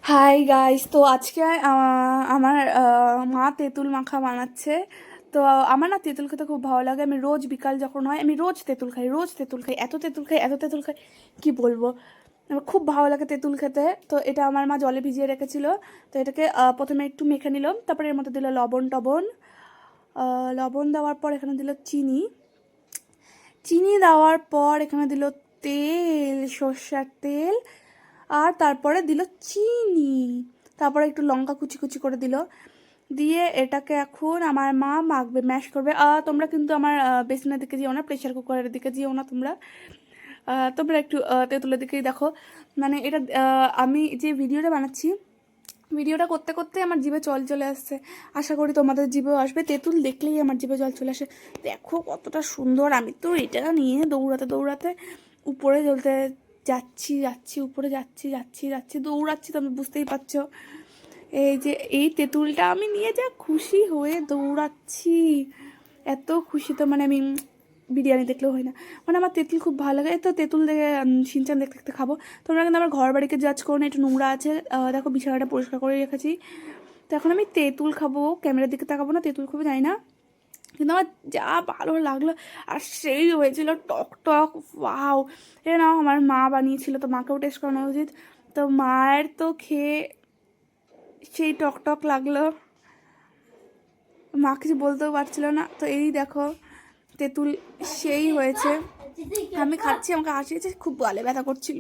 Hi guys, তো আজকে আমার মা তেঁতুল মাখা বানাচ্ছে। তো আমার না তেঁতুল খেতে খুব ভালো লাগে। আমি রোজ বিকাল যখন হয় আমি রোজ তেঁতুল খাই, রোজ তেঁতুল খাই, এত তেঁতুল খাই, এত তেঁতুল খাই, কি বলবো। আমার খুব ভালো লাগে তেঁতুল খেতে। তো এটা আমার মা জলে ভিজিয়ে রেখেছিল। তো এটাকে প্রথমে একটু মেখে নিলাম, তারপরে এর মধ্যে দিল লবণ টবণ। লবণ দেওয়ার পর এখানে দিল চিনি। চিনি দেওয়ার পর এখানে দিল তেল, সর্ষের তেল। আর তারপরে দিল চিনি। তারপরে একটু লঙ্কা কুচি কুচি করে দিল। দিয়ে এটাকে এখন আমার মা মাখবে, ম্যাশ করবে। তোমরা কিন্তু আমার বেসিনের দিকে যেও না, প্রেশার কুকারের দিকে যেও না তোমরা। তোমরা একটু তেঁতুলের দিকেই দেখো। মানে এটা আমি যে ভিডিওটা বানাচ্ছি, ভিডিওটা করতে করতে আমার জিভে জল চলে আসছে। আশা করি তোমাদের জিভেও আসবে। তেঁতুল দেখলেই আমার জিভে জল চলে আসে। দেখো কতটা সুন্দর। আমি তো এটা নিয়ে দৌড়াতে দৌড়াতে উপরে জ্বলতে যাচ্ছি যাচ্ছি, উপরে যাচ্ছি যাচ্ছি যাচ্ছি, দৌড়াচ্ছি। তো আমি বুঝতেই পারছো, এই যে এই তেঁতুলটা আমি নিয়ে যা খুশি হয়ে দৌড়াচ্ছি। এত খুশি তো মানে আমি বিরিয়ানি দেখলেও হয় না। মানে আমার তেঁতুল খুব ভালো লাগে। এই তো তেঁতুল দেখে সিনচান দেখতে দেখতে খাবো। তোমরা কিন্তু আমার ঘর বাড়িকে জাজ করো না, একটু নোংরা আছে। দেখো বিছানাটা পরিষ্কার করে রেখেছি। তো এখন আমি তেঁতুল খাবো, ক্যামেরার দিকে তাকাবো না, তেঁতুল খাবো জানি না। কিন্তু আমার যা ভালো লাগলো। আর সেই হয়েছিল টক টক, ওয়াও। এটা না আমার মা বানিয়েছিল, তো মাকেও টেস্ট করানো উচিত। তো মায়ের তো খেয়ে সেই টক টক লাগলো, মা কিছু বলতেও পারছিল না। তো এই দেখো তেঁতুল সেই হয়েছে। আমি খাচ্ছি, আমাকে হাসিয়েছে, খুব গালে ব্যথা করছিল।